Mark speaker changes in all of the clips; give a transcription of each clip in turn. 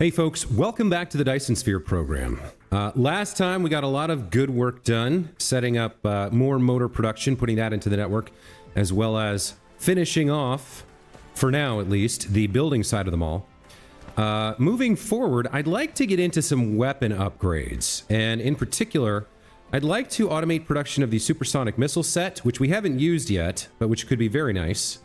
Speaker 1: Hey folks, welcome back to the Dyson Sphere program. Last time we got a lot of good work done, setting up more motor production, putting that into the network, as well as finishing off, for now at least, the building side of the mall. Moving forward, I'd like to get into some weapon upgrades, and in particular, I'd like to automate production of the supersonic missile set, which we haven't used yet, but which could be very nice.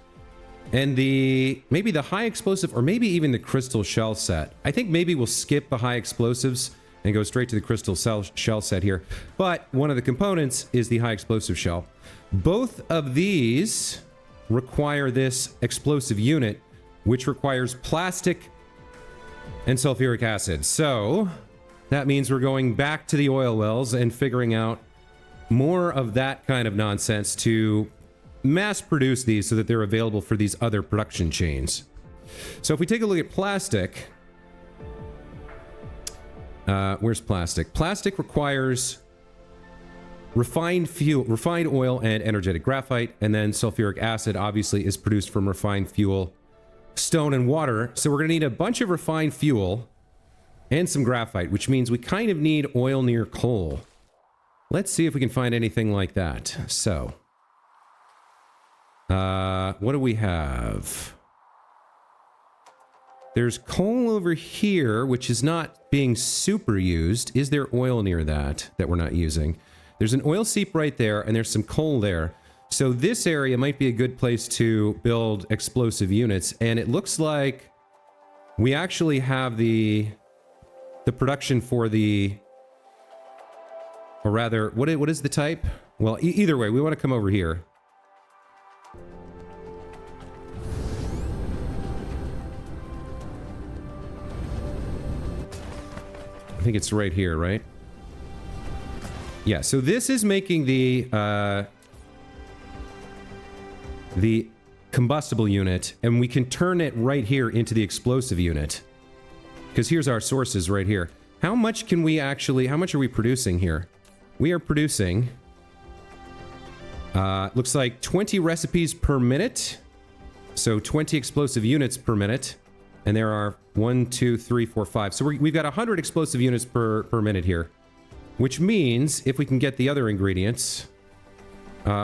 Speaker 1: And maybe the high explosive, or maybe even the crystal shell set. I think maybe we'll skip the high explosives and go straight to the crystal shell set here. But one of the components is the high explosive shell. Both of these require this explosive unit, which requires plastic and sulfuric acid. So that means we're going back to the oil wells and figuring out more of that kind of nonsense to mass produce these so that they're available for these other production chains. So if we take a look at plastic, where's plastic? Plastic requires refined oil and energetic graphite, and then sulfuric acid obviously is produced from refined fuel, stone, and water. So we're going to need a bunch of refined fuel and some graphite, which means we kind of need oil near coal. Let's see if we can find anything like that. So what do we have? There's coal over here, which is not being super used. Is there oil near that we're not using? There's an oil seep right there, and there's some coal there. So this area might be a good place to build explosive units, and it looks like we actually have the production for the, or rather, what is the type? Well, either way, we want to come over here. I think it's right here, right? Yeah, so this is making the combustible unit, and we can turn it right here into the explosive unit. Because here's our sources right here. How much can we actually, how much are we producing here? We are producing, looks like 20 recipes per minute. So 20 explosive units per minute. And there are 1, 2, 3, 4, 5. So we've got 100 explosive units per minute here. Which means, if we can get the other ingredients,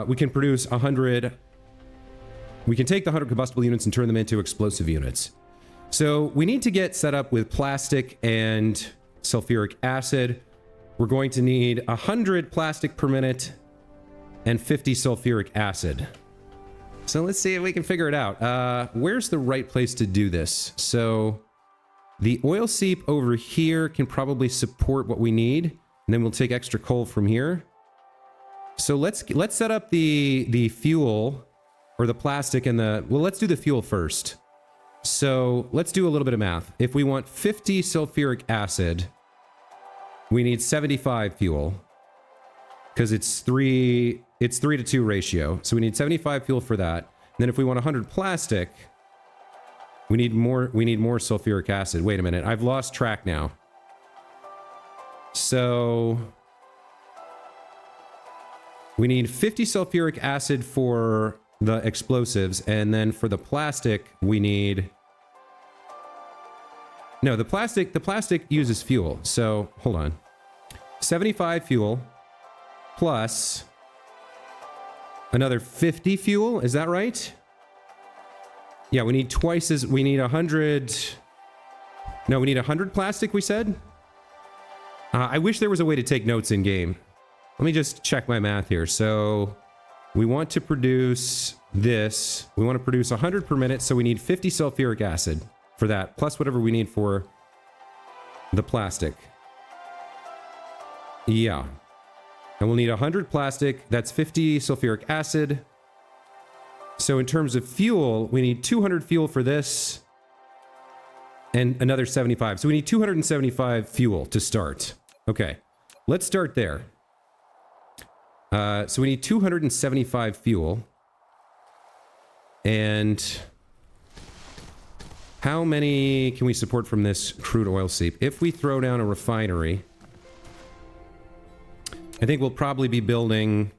Speaker 1: we can produce 100... We can take the 100 combustible units and turn them into explosive units. So we need to get set up with plastic and sulfuric acid. We're going to need 100 plastic per minute and 50 sulfuric acid. So let's see if we can figure it out. Where's the right place to do this? So the oil seep over here can probably support what we need, and then we'll take extra coal from here. So let's set up the fuel, or the plastic and the, well, let's do the fuel first. So let's do a little bit of math. If we want 50 sulfuric acid, we need 75 fuel, because it's 3 to 2 ratio. So we need 75 fuel for that. And then if we want 100 plastic, we need more sulfuric acid. Wait a minute, I've lost track now. So we need 50 sulfuric acid for the explosives, and then for the plastic we need, no, the plastic uses fuel. So hold on, 75 fuel plus another 50 fuel, is that right? Yeah, we need twice as, we need 100, no, we need 100 plastic, we said? I wish there was a way to take notes in game. Let me just check my math here. So we want to produce this. We want to produce 100 per minute, so we need 50 sulfuric acid for that, plus whatever we need for the plastic. Yeah. And we'll need 100 plastic. That's 50 sulfuric acid. So in terms of fuel, we need 200 fuel for this, and another 75. So we need 275 fuel to start. Okay, let's start there. So we need 275 fuel. And how many can we support from this crude oil seep? If we throw down a refinery, I think we'll probably be building...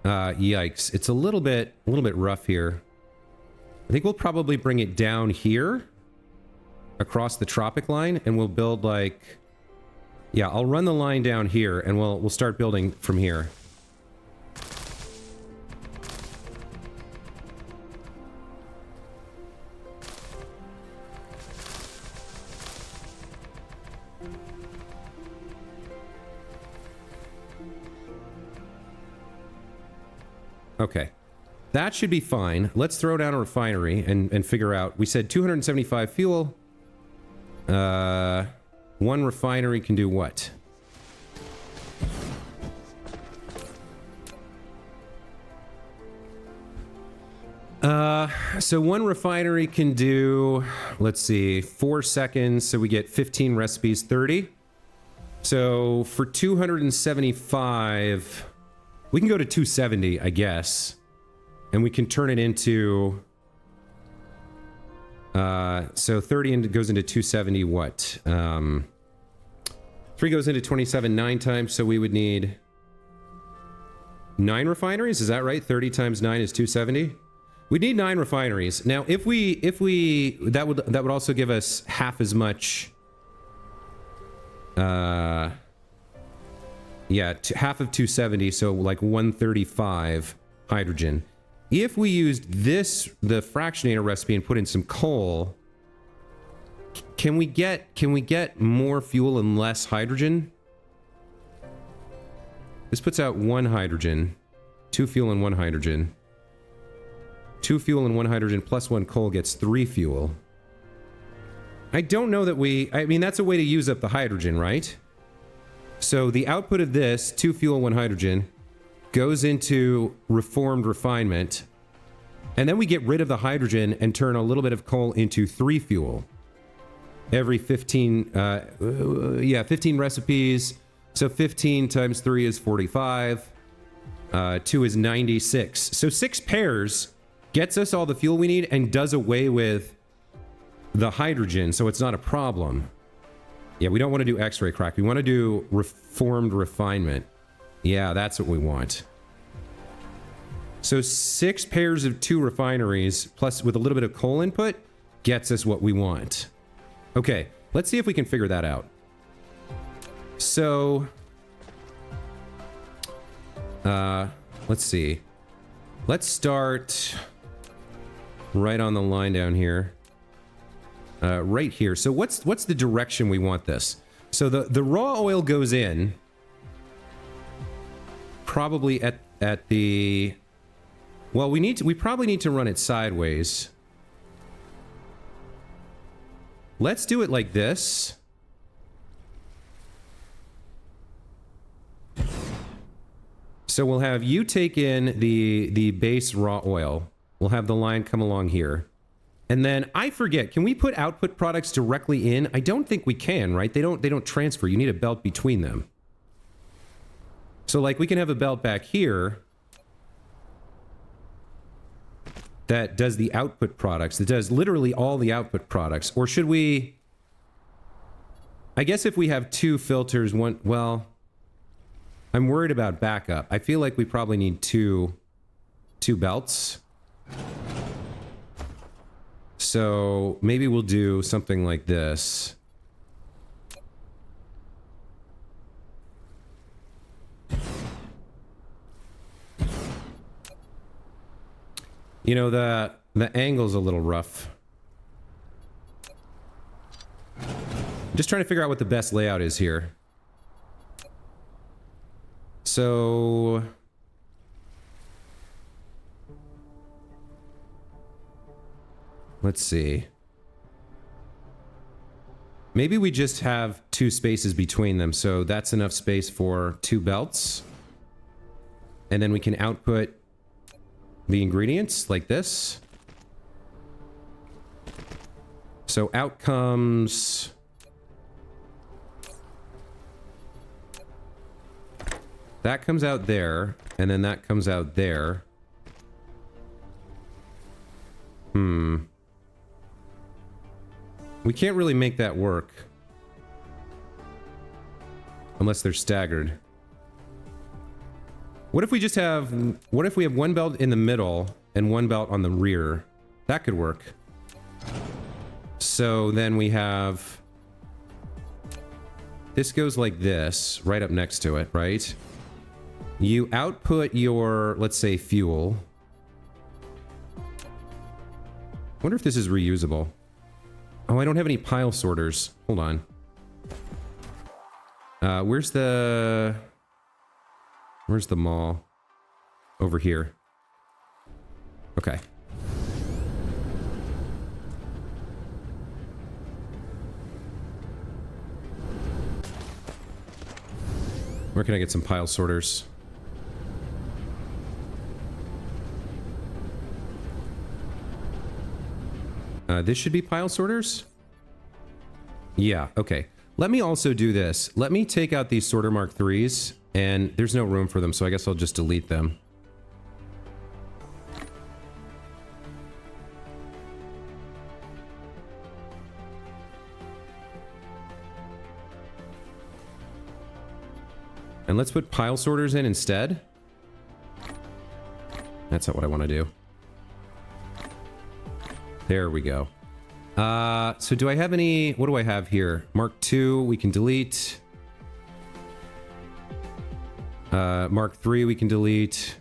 Speaker 1: yikes. It's a little bit rough here. I think we'll probably bring it down here. across the tropic line, and we'll build like... Yeah, I'll run the line down here, and we'll start building from here. Okay. That should be fine. Let's throw down a refinery and figure out... We said 275 fuel. One refinery can do what? So one refinery can do... Let's see, 4 seconds, so we get 15 recipes, 30. So for 275... We can go to 270, I guess. And we can turn it into... so 30 goes into 270, what? 3 goes into 27 9 times, so we would need 9 refineries, is that right? 30 times 9 is 270? We need 9 refineries. Now, if we that would also give us half as much yeah, half of 270, so like 135 hydrogen. If we used this, the fractionator recipe, and put in some coal, can we get more fuel and less hydrogen? This puts out 1 hydrogen, 2 fuel and 1 hydrogen. 2 fuel and 1 hydrogen plus 1 coal gets 3 fuel. I don't know that I mean, that's a way to use up the hydrogen, right? So the output of this, 2 fuel, 1 hydrogen, goes into reformed refinement, and then we get rid of the hydrogen and turn a little bit of coal into 3 fuel. Every 15, 15 recipes. So 15 times 3 is 45. 2 is 96. So 6 pairs gets us all the fuel we need and does away with the hydrogen, so it's not a problem. Yeah, we don't want to do X-ray crack. We want to do reformed refinement. Yeah, that's what we want. So 6 pairs of 2 refineries, plus with a little bit of coal input, gets us what we want. Okay, let's see if we can figure that out. So... let's see. Let's start right on the line down here. Right here. So what's the direction we want this? So the raw oil goes in probably at the... Well, we probably need to run it sideways. Let's do it like this. So we'll have you take in the base raw oil. We'll have the line come along here. And then, I forget, can we put output products directly in? I don't think we can, right? They don't transfer. You need a belt between them. So, like, we can have a belt back here that does the output products, that does literally all the output products. Or should we... I guess if we have 2 filters, one... Well, I'm worried about backup. I feel like we probably need two belts. So maybe we'll do something like this. You know, the angle's a little rough. I'm just trying to figure out what the best layout is here. So... let's see. Maybe we just have 2 spaces between them, so that's enough space for 2 belts. And then we can output the ingredients like this. So out comes... that comes out there, and then that comes out there. We can't really make that work. Unless they're staggered. What if we just have... what if we have 1 belt in the middle and 1 belt on the rear? That could work. So then we have... This goes like this, right up next to it, right? You output your, let's say, fuel. Wonder if this is reusable. Oh, I don't have any pile sorters. Hold on. Where's the mall? Over here. Okay. Where can I get some pile sorters? This should be pile sorters? Yeah, okay. Let me also do this. Let me take out these sorter Mark IIIs, and there's no room for them, so I guess I'll just delete them. And let's put pile sorters in instead. That's not what I want to do. There we go. So do I have any... What do I have here? Mark II, we can delete. Mark III, we can delete.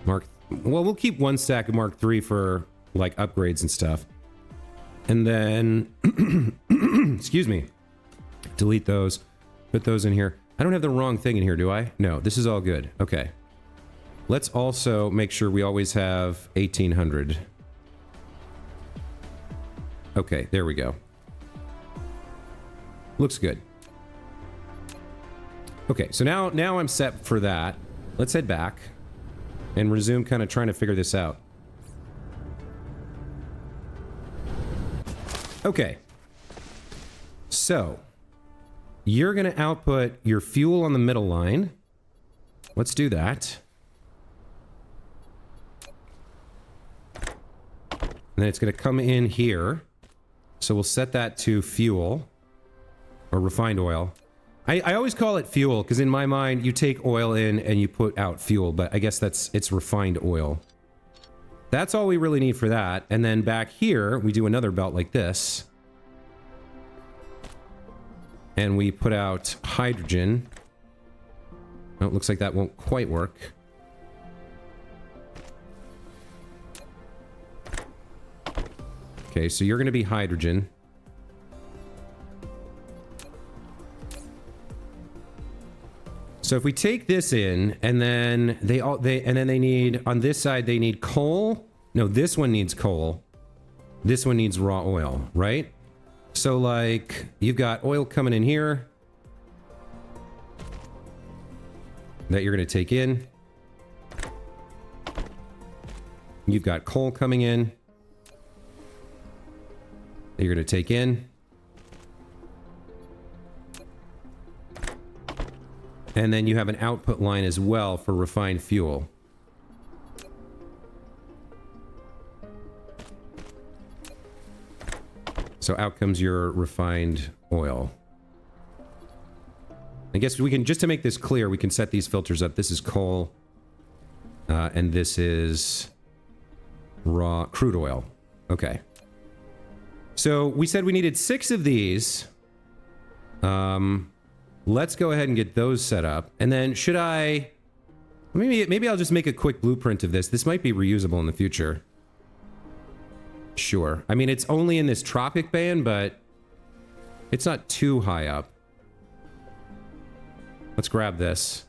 Speaker 1: Well, we'll keep one stack of Mark III for, like, upgrades and stuff. And then... excuse me. Delete those. Put those in here. I don't have the wrong thing in here, do I? No, this is all good. Okay. Let's also make sure we always have 1800. Okay, there we go. Looks good. Okay, so now I'm set for that. Let's head back and resume kind of trying to figure this out. Okay. So, you're going to output your fuel on the middle line. Let's do that. And then it's going to come in here. So we'll set that to fuel. Or refined oil. I always call it fuel, because in my mind, you take oil in and you put out fuel. But I guess it's refined oil. That's all we really need for that. And then back here, we do another belt like this. And we put out hydrogen. Oh, it looks like that won't quite work. Okay, so you're going to be hydrogen. So if we take this in, and then they need, on this side they need coal. No, this one needs coal. This one needs raw oil, right? So like, you've got oil coming in here that you're going to take in. You've got coal coming in that you're going to take in. And then you have an output line as well for refined fuel. So out comes your refined oil. I guess we can, just to make this clear, we can set these filters up. This is coal. And this is raw crude oil. Okay. So we said we needed 6 of these. Let's go ahead and get those set up. And then should I... Maybe I'll just make a quick blueprint of this. This might be reusable in the future. Sure. I mean, it's only in this tropic band, but it's not too high up. Let's grab this.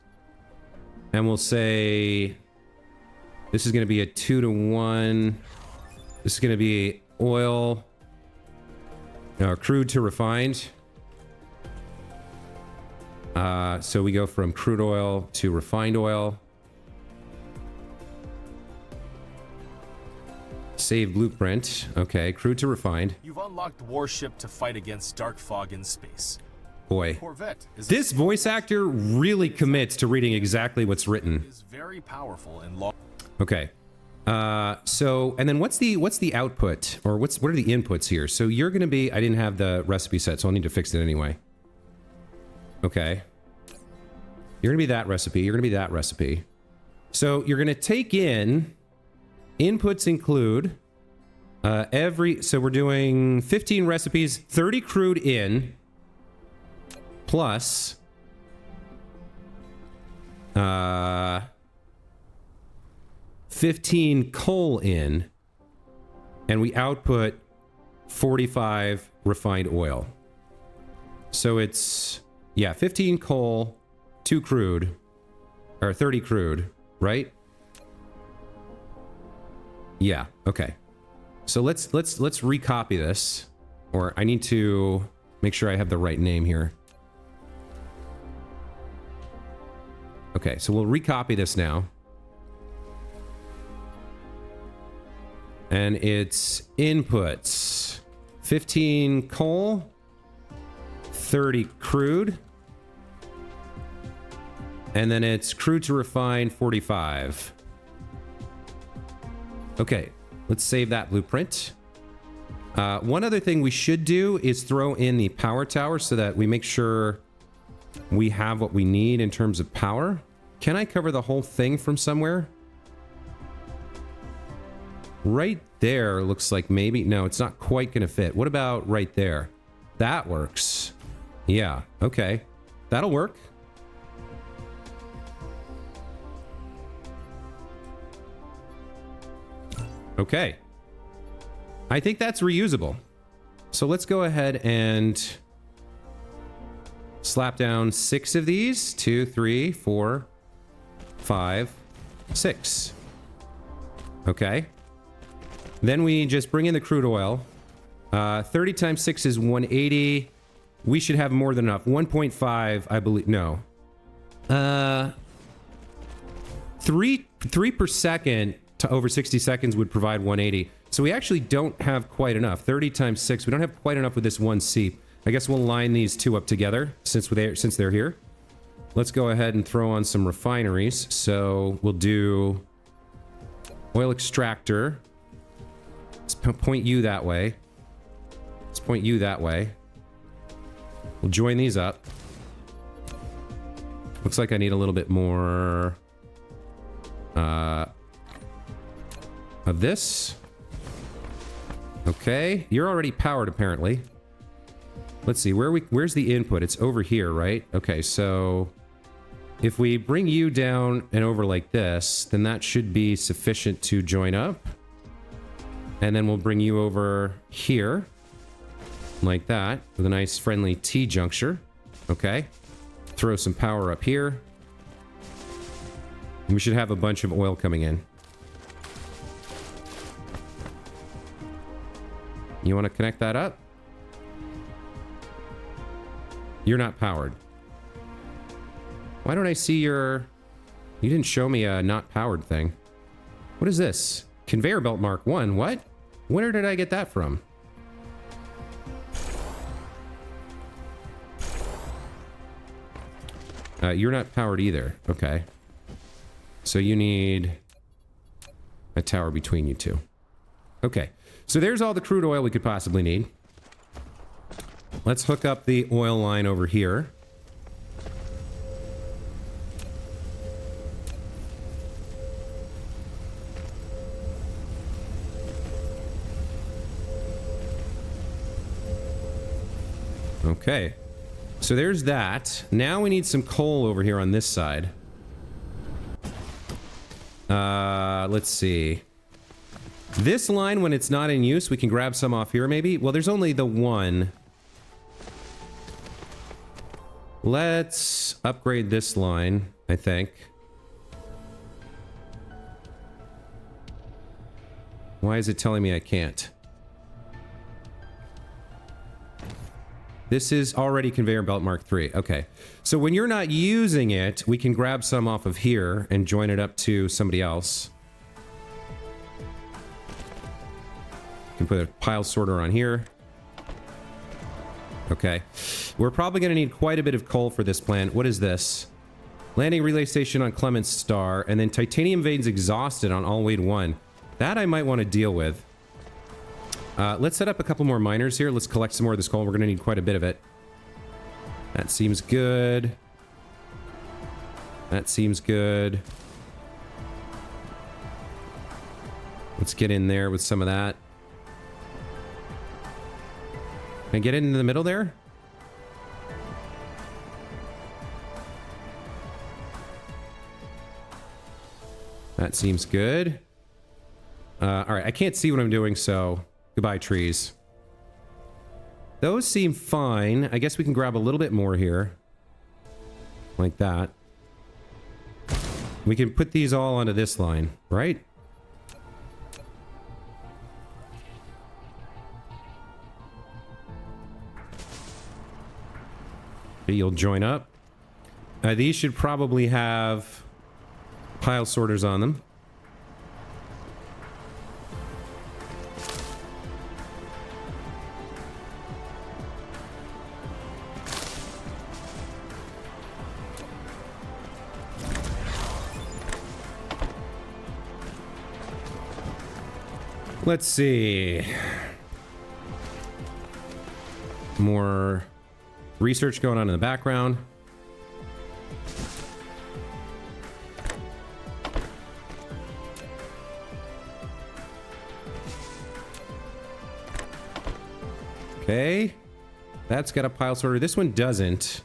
Speaker 1: And we'll say... This is going to be a 2-to-1. This is going to be oil... crude to refined. So we go from crude oil to refined oil. Save blueprint. Okay, crude to refined.
Speaker 2: You've unlocked warship to fight against dark fog in space.
Speaker 1: Boy,
Speaker 2: Corvette is
Speaker 1: this voice actor really commits to reading exactly what's written.
Speaker 2: is very powerful and long.
Speaker 1: Okay. So, and then what's the output, or what are the inputs here? So you're going to be, I didn't have the recipe set, so I'll need to fix it anyway. Okay. You're going to be that recipe. You're going to be that recipe. So you're going to take in, inputs include So we're doing 15 recipes, 30 crude in, plus 15 coal in, and we output 45 refined oil. So it's, yeah, 15 coal, 2 crude, or 30 crude, right? Yeah, okay. So let's recopy this, or I need to make sure I have the right name here. Okay, so we'll recopy this now. And it's inputs. 15 coal, 30 crude, and then it's crude to refine 45. Okay, let's save that blueprint. One other thing we should do is throw in the power tower so that we make sure we have what we need in terms of power. Can I cover the whole thing from somewhere? Right there looks like maybe. No, it's not quite going to fit. What about right there? That works. Yeah, okay. That'll work. Okay. I think that's reusable. So let's go ahead and slap down 6 of these. 2, 3, 4, 5, 6. Okay. Then we just bring in the crude oil. 30 times 6 is 180. We should have more than enough. 1.5, I believe. No. 3 per second to over 60 seconds would provide 180. So we actually don't have quite enough. 30 times 6. We don't have quite enough with this one seep. I guess we'll line these two up together since they're here. Let's go ahead and throw on some refineries. So we'll do oil extractor. Let's point you that way. Let's point you that way. We'll join these up. Looks like I need a little bit more of this. Okay, you're already powered apparently. Let's see, where's the input? It's over here, right? Okay, so if we bring you down and over like this, then that should be sufficient to join up. And then we'll bring you over here like that with a nice friendly T-juncture. Okay, throw some power up here. And we should have a bunch of oil coming in. You want to connect that up? You're not powered. Why don't I see your... You didn't show me a not powered thing. What is this? Conveyor belt Mark 1. What? Where did I get that from? You're not powered either. Okay. So you need a tower between you two. Okay. So there's all the crude oil we could possibly need. Let's hook up the oil line over here. Okay. So there's that. Now we need some coal over here on this side. Let's see. This line, when it's not in use, we can grab some off here, maybe? Well, there's only the one. Let's upgrade this line, I think. Why is it telling me I can't? This is already conveyor belt Mark 3. Okay. So when you're not using it, we can grab some off of here and join it up to somebody else. Can put a pile sorter on here. Okay. We're probably going to need quite a bit of coal for this plan. What is this? Landing relay station on Clements Star, and then titanium veins exhausted on Alwade 1. That I might want to deal with. Let's set up a couple more miners here. Let's collect some more of this coal. We're going to need quite a bit of it. That seems good. That seems good. Let's get in there with some of that. Can I get it in the middle there? That seems good. All right, I can't see what I'm doing, so goodbye, trees. Those seem fine. I guess we can grab a little bit more here. Like that. We can put these all onto this line, right? Okay, you'll join up. These should probably have pile sorters on them. Let's see. More research going on in the background. Okay. That's got a pile sorter. This one doesn't.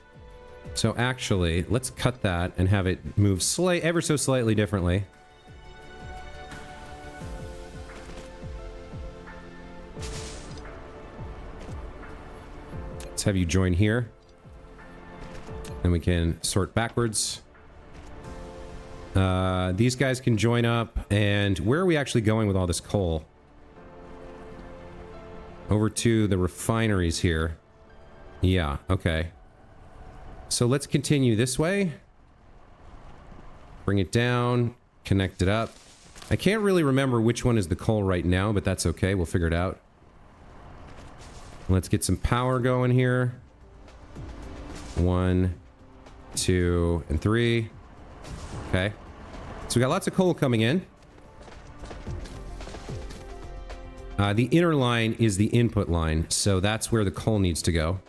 Speaker 1: So actually, let's cut that and have it move ever so slightly differently. Have you join here, and we can sort backwards. These guys can join up. And where are we actually going with all this coal? Over to the refineries here. Yeah, okay. So let's continue this way. Bring it down, connect it up. I can't really remember which one is the coal right now, but that's okay, we'll figure it out. Let's get some power going here. 1, 2, and 3. Okay. So we got lots of coal coming in. The inner line is the input line, so that's where the coal needs to go.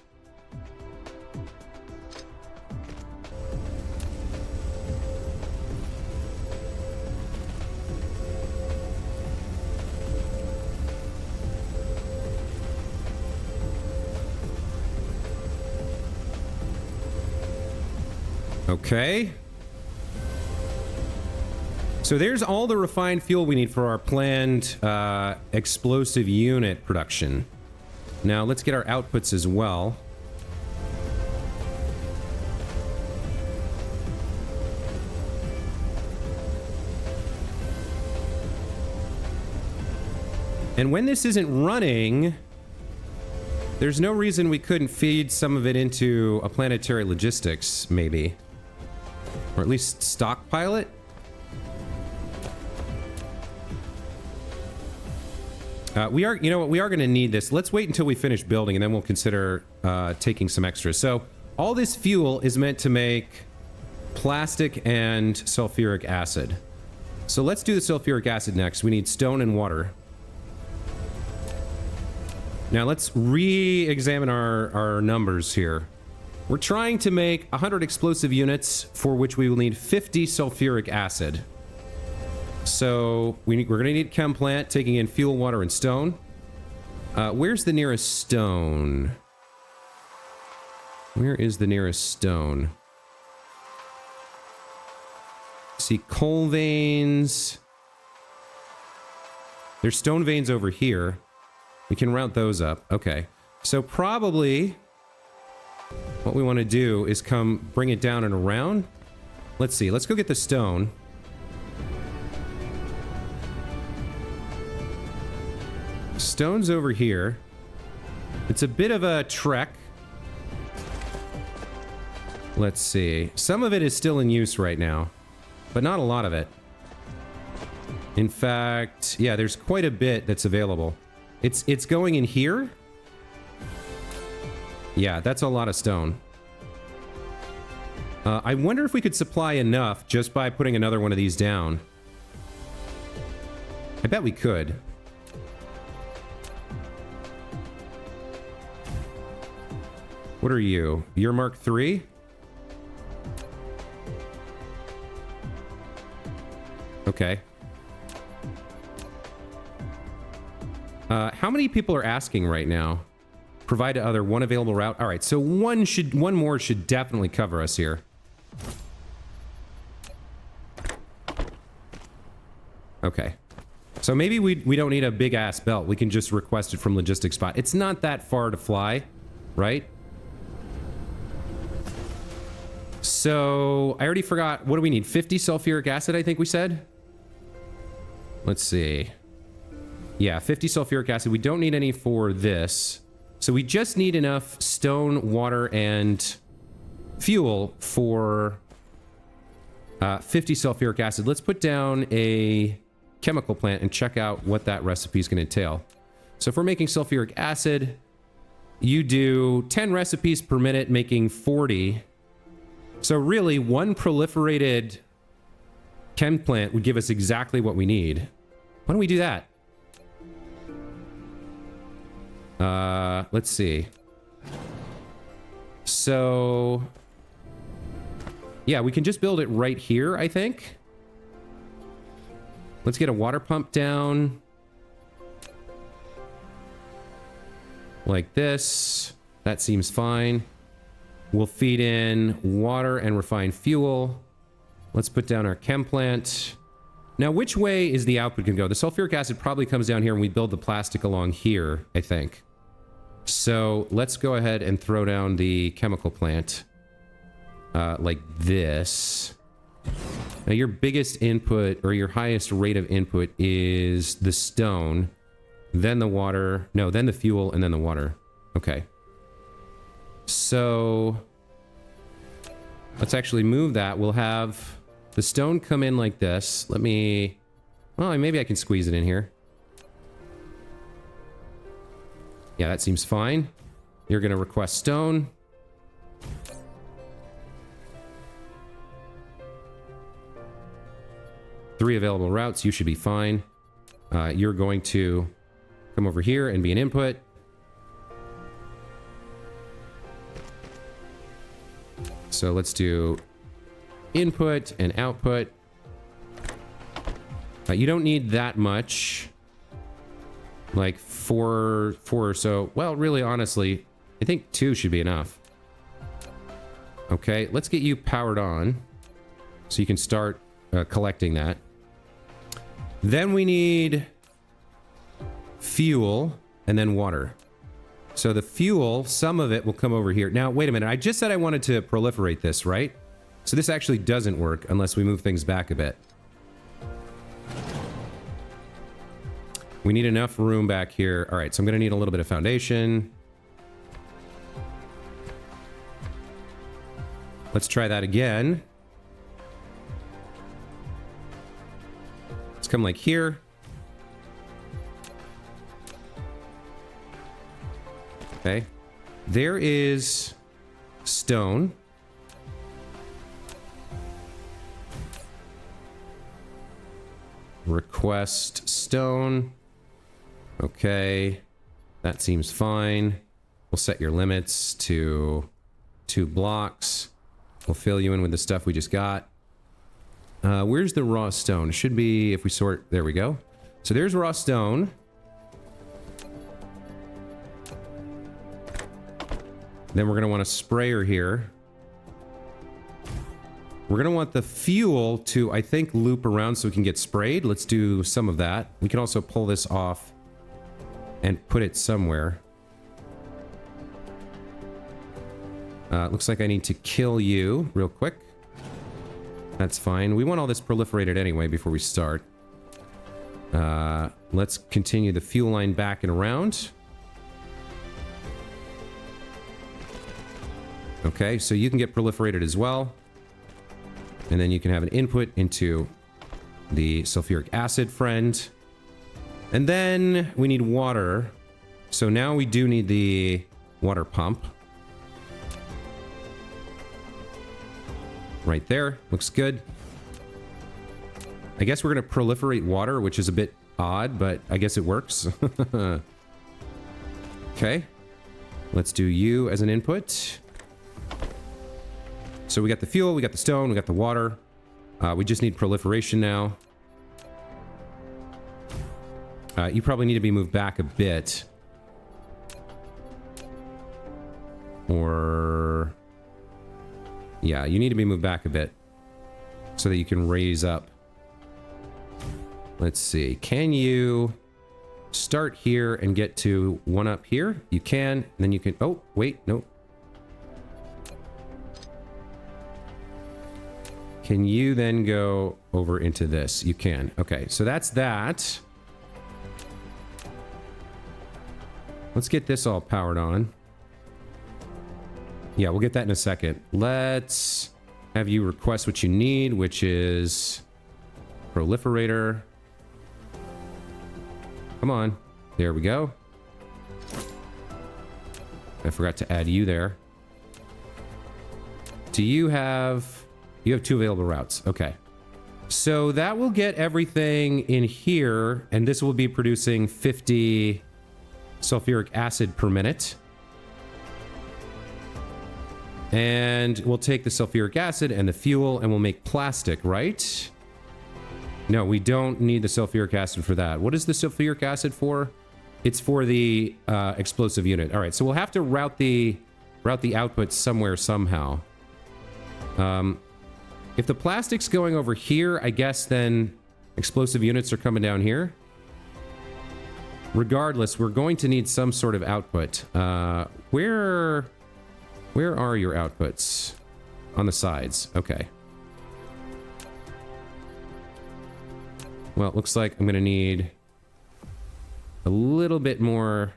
Speaker 1: Okay. So there's all the refined fuel we need for our planned explosive unit production. Now let's get our outputs as well. And when this isn't running, there's no reason we couldn't feed some of it into a planetary logistics, maybe. Or at least stockpile it. We are, you know what, we are going to need this. Let's wait until we finish building and then we'll consider taking some extras. So all this fuel is meant to make plastic and sulfuric acid. So let's do the sulfuric acid next. We need stone and water. Now let's re-examine our numbers here. We're trying to make 100 explosive units, for which we will need 50 sulfuric acid. So we're going to need chem plant, taking in fuel, water, and stone. Where's the nearest stone? Where is the nearest stone? See, coal veins. There's stone veins over here. We can route those up. Okay. So probably what we want to do is come bring it down and around. Let's see. Let's go get the stone. Stone's over here. It's a bit of a trek. Let's see. Some of it is still in use right now, but not a lot of it. In fact, yeah, there's quite a bit that's available. It's going in here. Yeah, that's a lot of stone. I wonder if we could supply enough just by putting another one of these down. I bet we could. What are you? You're Mark III? Okay. How many people are asking right now? Provide to other, one available route. All right, so one more should definitely cover us here. Okay. So maybe we don't need a big ass belt. We can just request it from logistics spot. It's not that far to fly, right? So I already forgot. What do we need? 50 sulfuric acid, I think we said. Let's see. Yeah, 50 sulfuric acid. We don't need any for this. So we just need enough stone, water, and fuel for 50 sulfuric acid. Let's put down a chemical plant and check out what that recipe is going to entail. So if we're making sulfuric acid, you do 10 recipes per minute, making 40. So really, one proliferated chem plant would give us exactly what we need. Why don't we do that? Let's see. So, yeah, we can just build it right here, I think. Let's get a water pump down. Like this. That seems fine. We'll feed in water and refined fuel. Let's put down our chem plant. Now, which way is the output going to go? The sulfuric acid probably comes down here and we build the plastic along here, I think. So let's go ahead and throw down the chemical plant like this. Now, your biggest input or your highest rate of input is the stone, then the water, no, then the fuel, and then the water. Okay. So let's actually move that. We'll have the stone come in like this. Let me, well, maybe I can squeeze it in here. Yeah, that seems fine. You're going to request stone. Three available routes. You should be fine. You're going to come over here and be an input. So let's do input and output. You don't need that much. Like four or so. Well, really, honestly, I think 2 should be enough. Okay, let's get you powered on so you can start collecting that. Then we need fuel and then water. So the fuel, some of it will come over here. Now, wait a minute. I just said I wanted to proliferate this, right? So this actually doesn't work unless we move things back a bit. We need enough room back here. All right, so I'm going to need a little bit of foundation. Let's try that again. Let's come like here. Okay. There is stone. Request stone. Okay. That seems fine. We'll set your limits to 2 blocks. We'll fill you in with the stuff we just got. Where's the raw stone? It should be, if we sort, there we go. So there's raw stone. Then we're going to want a sprayer here. We're going to want the fuel to, I think, loop around so we can get sprayed. Let's do some of that. We can also pull this off and put it somewhere. Looks like I need to kill you real quick. That's fine. We want all this proliferated anyway before we start. Let's continue the fuel line back and around. Okay, so you can get proliferated as well. And then you can have an input into the sulfuric acid friend. And then we need water. So now we do need the water pump. Right there. Looks good. I guess we're going to proliferate water, which is a bit odd, but I guess it works. Okay. Let's do you as an input. So we got the fuel, we got the stone, we got the water. We just need proliferation now. You probably need to be moved back a bit. Or... yeah, you need to be moved back a bit so that you can raise up. Let's see. Can you start here and get to one up here? You can. And then you can... oh, wait. No. Can you then go over into this? You can. Okay, so that's that. Let's get this all powered on. Yeah, we'll get that in a second. Let's have you request what you need, which is proliferator. Come on. There we go. I forgot to add you there. Do you have... you have 2 available routes. Okay. So that will get everything in here, and this will be producing 50 sulfuric acid per minute. And we'll take the sulfuric acid and the fuel, and we'll make plastic, right? No, we don't need the sulfuric acid for that. What is the sulfuric acid for? It's for the explosive unit. All right, so we'll have to route the output somewhere somehow. If the plastic's going over here, I guess then explosive units are coming down here. Regardless, we're going to need some sort of output. Where are your outputs? On the sides. Okay. Well, it looks like I'm going to need a little bit more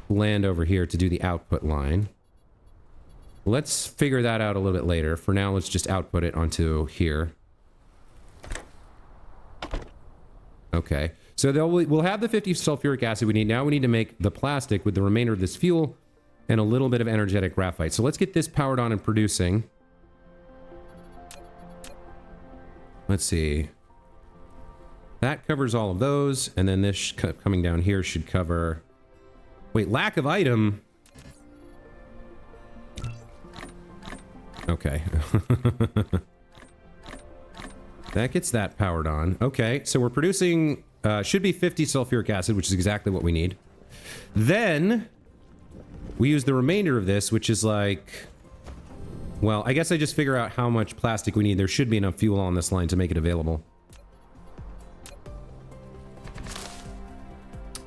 Speaker 1: land over here to do the output line. Let's figure that out a little bit later. For now, let's just output it onto here. Okay. So we'll have the 50 sulfuric acid we need. Now we need to make the plastic with the remainder of this fuel and a little bit of energetic graphite. So let's get this powered on and producing. Let's see. That covers all of those. And then this coming down here should cover... wait, lack of item... okay. That gets that powered on. Okay, so we're producing... should be 50 sulfuric acid, which is exactly what we need. Then... we use the remainder of this, which is like... well, I guess I just figure out how much plastic we need. There should be enough fuel on this line to make it available.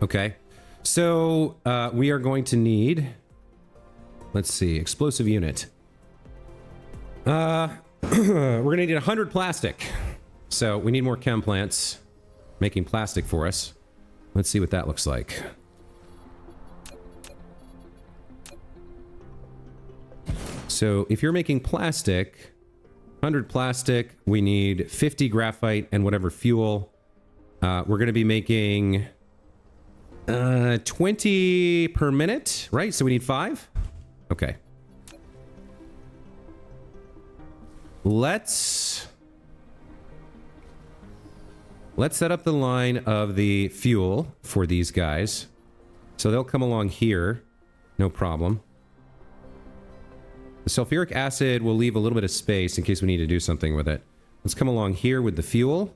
Speaker 1: Okay. So, we are going to need... let's see. Explosive unit. We're going to need 100 plastic. So, we need more chem plants making plastic for us. Let's see what that looks like. So if you're making plastic, 100 plastic, we need 50 graphite and whatever fuel. We're going to be making 20 per minute, right? So we need 5? Okay. Let's set up the line of the fuel for these guys. So they'll come along here. No problem. The sulfuric acid will leave a little bit of space in case we need to do something with it. Let's come along here with the fuel.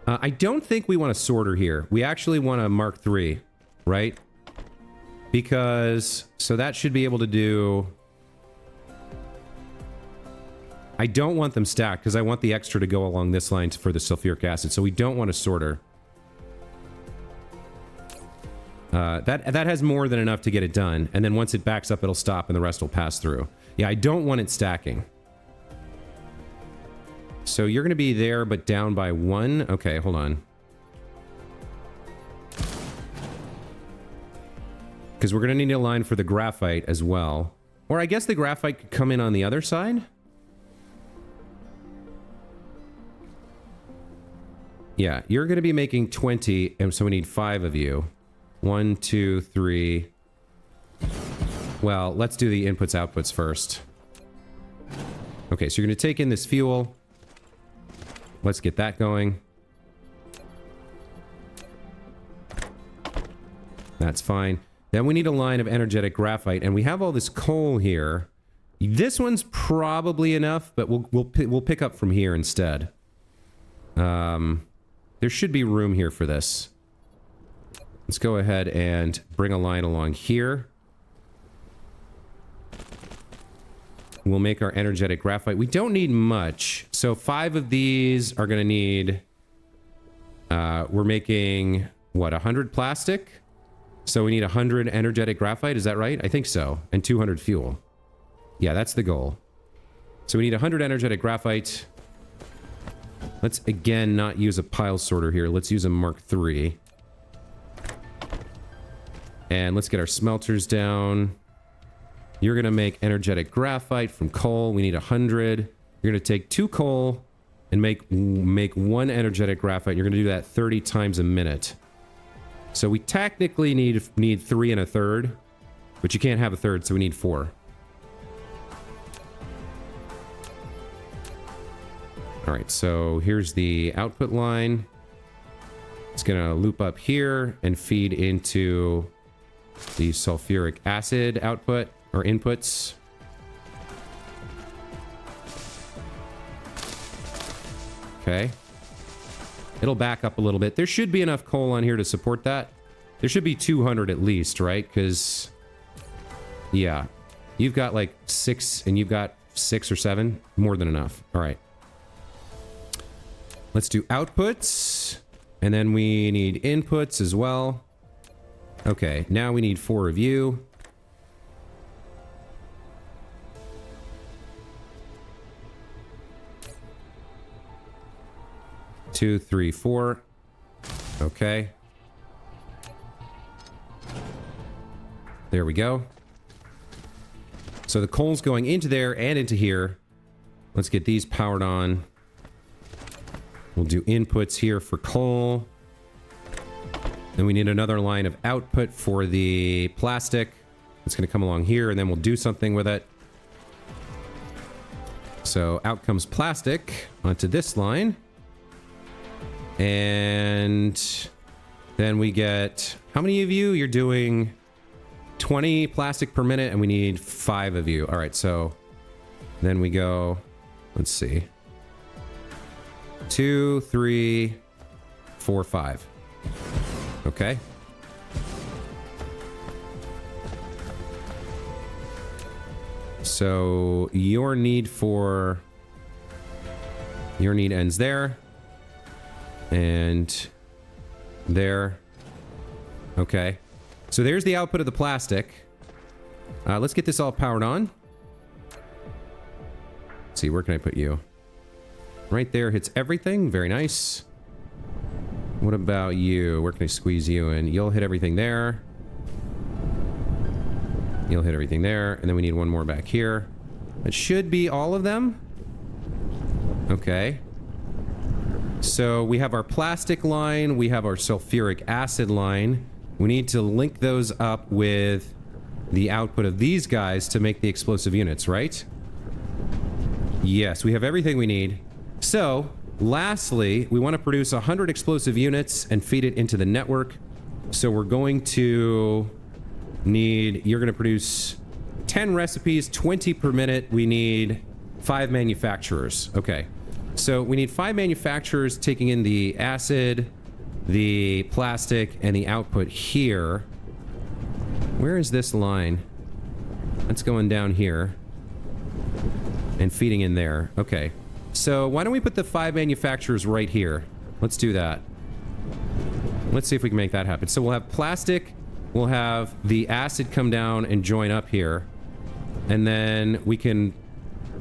Speaker 1: I don't think we want a sorter here. We actually want a Mark III, right? Because... so that should be able to do... I don't want them stacked because I want the extra to go along this line for the sulfuric acid. So we don't want a sorter. That has more than enough to get it done. And then once it backs up, it'll stop and the rest will pass through. Yeah, I don't want it stacking. So you're going to be there, but down by 1. Okay, hold on. Because we're going to need a line for the graphite as well. Or I guess the graphite could come in on the other side. Yeah, you're going to be making 20, and so we need 5 of you. 1, 2, 3. Well, let's do the inputs outputs first. Okay, so you're going to take in this fuel. Let's get that going. That's fine. Then we need a line of energetic graphite, and we have all this coal here. This one's probably enough, but we'll pick up from here instead. There should be room here for this. Let's go ahead and bring a line along here. We'll make our energetic graphite. We don't need much. So 5 of these are going to need... we're making, what, 100 plastic? So we need 100 energetic graphite, is that right? I think so. And 200 fuel. Yeah, that's the goal. So we need 100 energetic graphite. Let's, again, not use a pile sorter here. Let's use a Mark III. And let's get our smelters down. You're going to make energetic graphite from coal. We need 100. You're going to take 2 coal and make 1 energetic graphite. You're going to do that 30 times a minute. So we technically need 3 1/3, but you can't have a third, so we need 4. All right, so here's the output line. It's going to loop up here and feed into the sulfuric acid output or inputs. Okay. It'll back up a little bit. There should be enough coal on here to support that. There should be 200 at least, right? Because, yeah, you've got like 6 and you've got 6 or 7. More than enough. All right. Let's do outputs. And then we need inputs as well. Okay, now we need 4 of you. Two, 3, 4. Okay. There we go. So the coal's going into there and into here. Let's get these powered on. We'll do inputs here for coal. Then we need another line of output for the plastic. It's going to come along here, and then we'll do something with it. So out comes plastic onto this line. And then we get... How many of you? You're doing 20 plastic per minute, and we need 5 of you. All right, so then we go... Let's see. 2, 3, 4, 5. Okay. So your need ends there. And there. Okay. So there's the output of the plastic. Let's get this all powered on. Let's see, where can I put you? Right there hits everything. Very nice. What about you? Where can I squeeze you in? You'll hit everything there. You'll hit everything there. And then we need one more back here. That should be all of them. Okay. So we have our plastic line. We have our sulfuric acid line. We need to link those up with the output of these guys to make the explosive units, right? Yes, we have everything we need. So... lastly, we want to produce 100 explosive units and feed it into the network. So we're going to need... You're going to produce 10 recipes, 20 per minute. We need 5 manufacturers. Okay. So we need 5 manufacturers taking in the acid, the plastic, and the output here. Where is this line? That's going down here. And feeding in there. Okay. So why don't we put the 5 manufacturers right here? Let's do that. Let's see if we can make that happen. So we'll have plastic, we'll have the acid come down and join up here. And then we can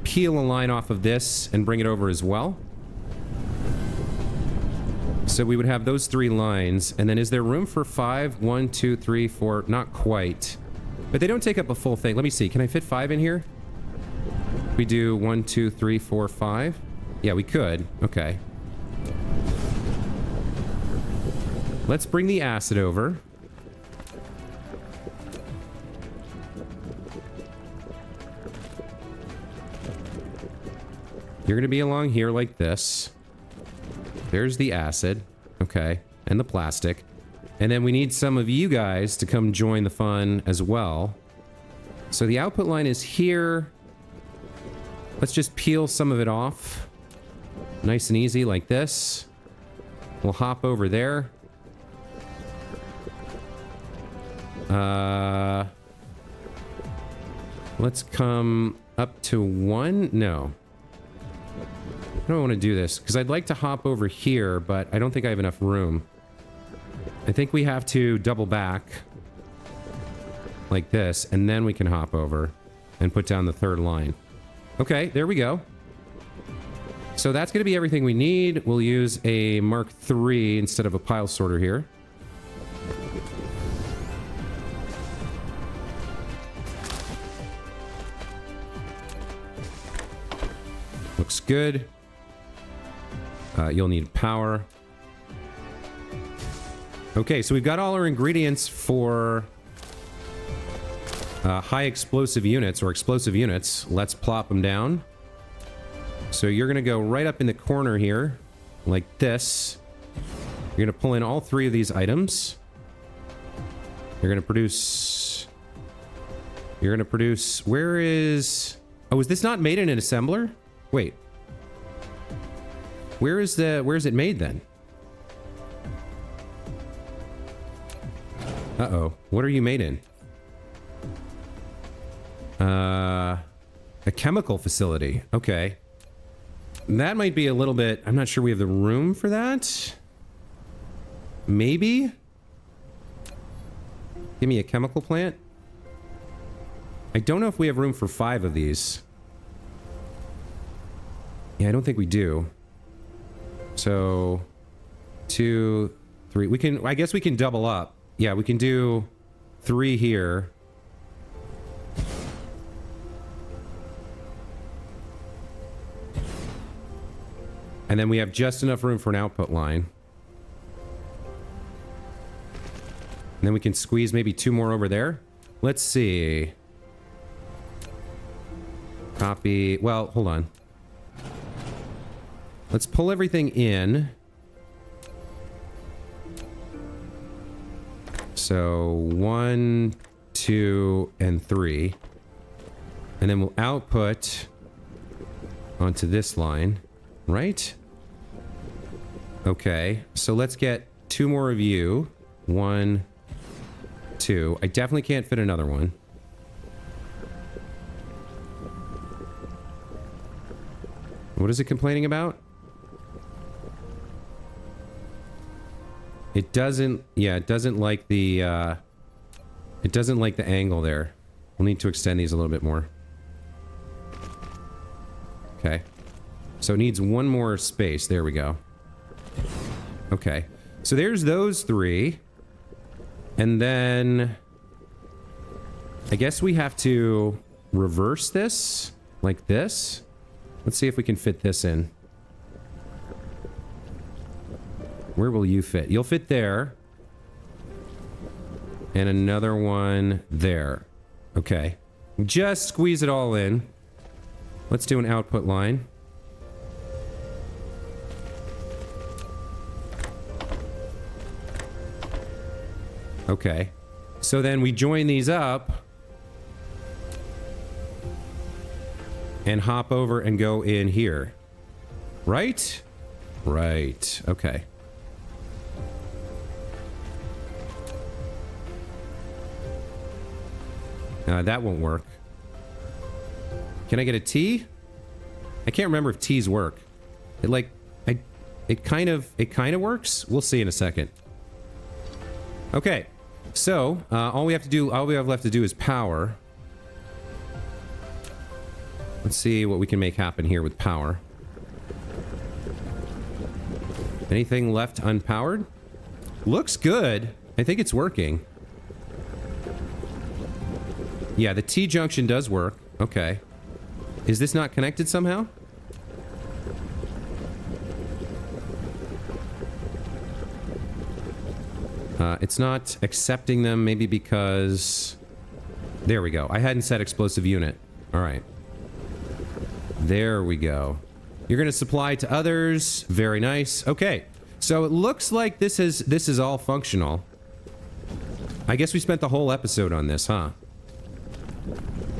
Speaker 1: peel a line off of this and bring it over as well. So we would have those 3 lines. And then is there room for 5? 1, 2, 3, 4. Not quite. But they don't take up a full thing. Let me see. Can I fit 5 in here? We do 1, 2, 3, 4, 5. Yeah, we could. Okay. Let's bring the acid over. You're going to be along here like this. There's the acid. Okay. And the plastic. And then we need some of you guys to come join the fun as well. So the output line is here. Let's just peel some of it off. Nice and easy like this. We'll hop over there. Let's come up to 1. No. I don't want to do this because I'd like to hop over here, but I don't think I have enough room. I think we have to double back like this, and then we can hop over and put down the third line. Okay, there we go. So that's going to be everything we need. We'll use a Mark III instead of a pile sorter here. Looks good. You'll need power. Okay, so we've got all our ingredients for high explosive units or explosive units. Let's plop them down. So you're going to go right up in the corner here, like this. You're going to pull in all 3 of these items. You're going to produce... Where is... Oh, is this not made in an assembler? Wait. Where is it made then? Uh-oh. What are you made in? A chemical facility. Okay. That might be a little bit... I'm not sure we have the room for that. Maybe? Give me a chemical plant. I don't know if we have room for 5 of these. Yeah, I don't think we do. So... 2, 3... We can... I guess we can double up. Yeah, we can do 3 here. And then we have just enough room for an output line. And then we can squeeze maybe 2 more over there. Let's see. Copy. Well, hold on. Let's pull everything in. So 1, 2, and 3. And then we'll output onto this line, right? Okay, so let's get 2 more of you. 1, 2. I definitely can't fit another one. What is it complaining about? It doesn't... Yeah, it doesn't like the... It doesn't like the angle there. We'll need to extend these a little bit more. Okay. So it needs 1 more space. There we go. Okay. So there's those 3. And then... I guess we have to reverse this. Like this. Let's see if we can fit this in. Where will you fit? You'll fit there. And another one there. Okay. Just squeeze it all in. Let's do an output line. Okay. So then we join these up. And hop over and go in here. Right? Right. Okay. That won't work. Can I get a T? I can't remember if T's work. It kind of works. We'll see in a second. Okay. So, all we have left to do is power. Let's see what we can make happen here with power. Anything left unpowered? Looks good. I think it's working. Yeah, the T-junction does work. Okay. Is this not connected somehow? It's not accepting them, maybe because... There we go. I hadn't set explosive unit. Alright. There we go. You're going to supply to others. Very nice. Okay. So it looks like this is all functional. I guess we spent the whole episode on this, huh?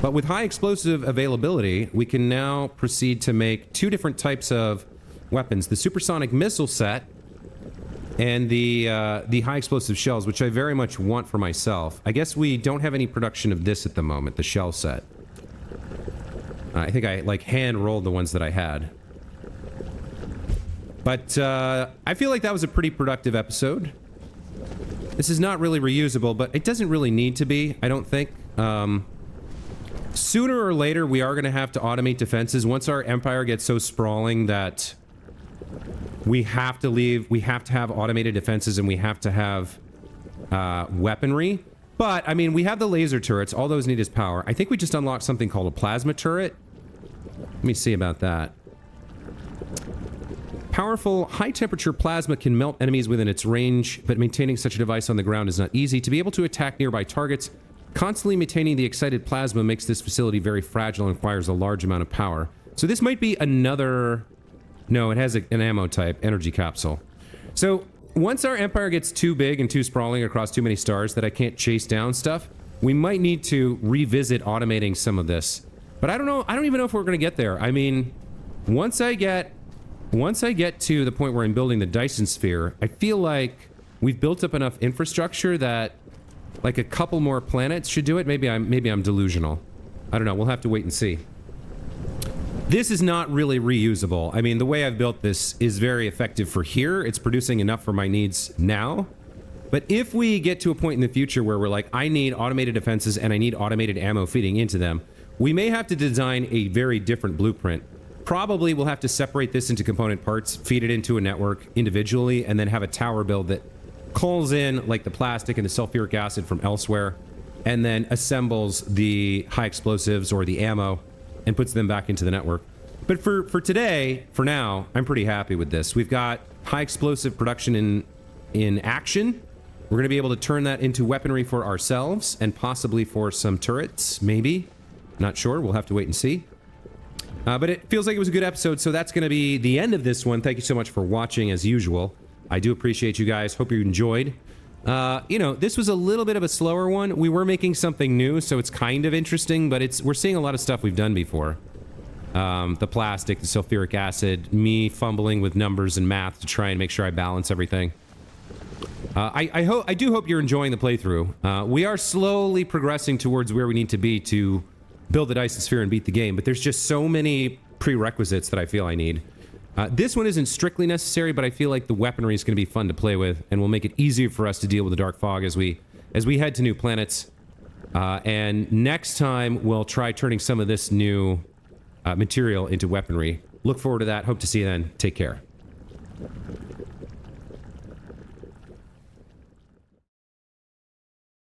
Speaker 1: But with high explosive availability, we can now proceed to make 2 different types of weapons. The supersonic missile set and the high explosive shells, which I very much want for myself. I guess we don't have any production of this at the moment, the shell set. I think I, like, hand-rolled the ones that I had. But, I feel like that was a pretty productive episode. This is not really reusable, but it doesn't really need to be, I don't think. Sooner or later, we are going to have to automate defenses. Once our empire gets so sprawling that we have to have automated defenses, and we have to have weaponry. But, I mean, we have the laser turrets. All those need is power. I think we just unlocked something called a plasma turret. Let me see about that. Powerful, high-temperature plasma can melt enemies within its range, but maintaining such a device on the ground is not easy. To be able to attack nearby targets, constantly maintaining the excited plasma makes this facility very fragile and requires a large amount of power. So this might be another... No, it has an ammo type, energy capsule. So, once our empire gets too big and too sprawling across too many stars that I can't chase down stuff, we might need to revisit automating some of this. But I don't know, I don't even know if we're going to get there. I mean, once I get to the point where I'm building the Dyson sphere, I feel like we've built up enough infrastructure that like a couple more planets should do it. Maybe I'm delusional. I don't know, we'll have to wait and see. This is not really reusable. I mean, the way I've built this is very effective for here. It's producing enough for my needs now. But if we get to a point in the future where we're like, I need automated defenses and I need automated ammo feeding into them, we may have to design a very different blueprint. Probably we'll have to separate this into component parts, feed it into a network individually, and then have a tower build that calls in like the plastic and the sulfuric acid from elsewhere, and then assembles the high explosives or the ammo and puts them back into the network. But for today, for now, I'm pretty happy with this. We've got high explosive production in action. We're going to be able to turn that into weaponry for ourselves and possibly for some turrets, maybe. Not sure. We'll have to wait and see. But it feels like it was a good episode, so that's going to be the end of this one. Thank you so much for watching, as usual. I do appreciate you guys. Hope you enjoyed. You know, this was a little bit of a slower one. We were making something new, so it's kind of interesting, but we're seeing a lot of stuff we've done before. The plastic, the sulfuric acid, me fumbling with numbers and math to try and make sure I balance everything. I do hope you're enjoying the playthrough. We are slowly progressing towards where we need to be to build the Dyson sphere and beat the game, but there's just so many prerequisites that I feel I need. This one isn't strictly necessary, but I feel like the weaponry is going to be fun to play with, and will make it easier for us to deal with the dark fog as we head to new planets. And next time, we'll try turning some of this new material into weaponry. Look forward to that. Hope to see you then. Take care.